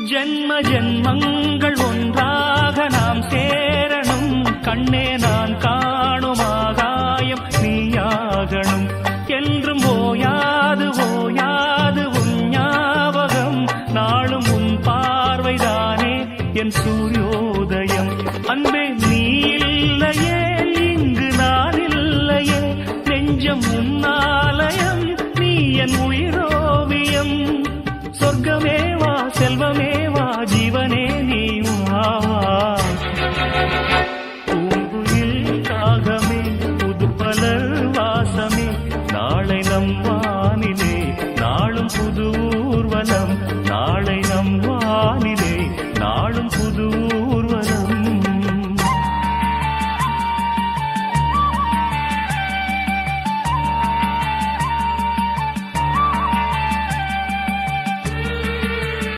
ஜென்ம ஜென்மங்கள் ஒன்றாக நாம் சேரணும். கண்ணே நான் காணும் ஆகாயம் நீயாகணும். என்றும் ஓயாது ஓயாது உன் ஞாபகம். நாளும் உன் பார்வைதானே என் சூரியோதயம். அன்பே நீ இல்லையே இங்கு நான் இல்லையே. நெஞ்சம் உன்னாலயம் நீ என்